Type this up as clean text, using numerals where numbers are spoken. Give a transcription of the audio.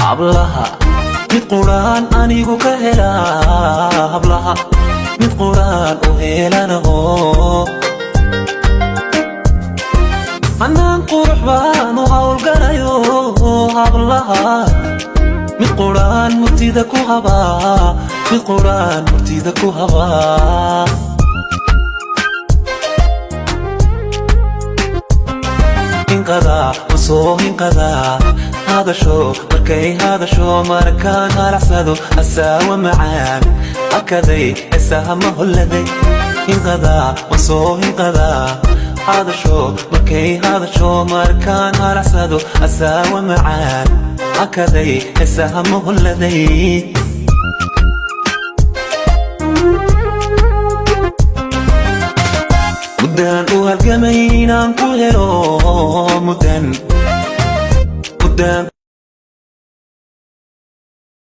hablaha mid quraan anigu ka helaa hablaha mid quraan u helanaho anaan qurux baan u hawlgalayo hablaha mid quraan murtida ku habaa mid quraan murtida ku habaa inqada usoo inqada hadasho markay hadasho markaan halacsado asaawa macaan akaday heesaha ma holladay inqada usoo inqada hadasho markay hadasho markaan halacsado asaawa macaan akaday heesaha ma holladay مدان وهالجمين عن كل مدان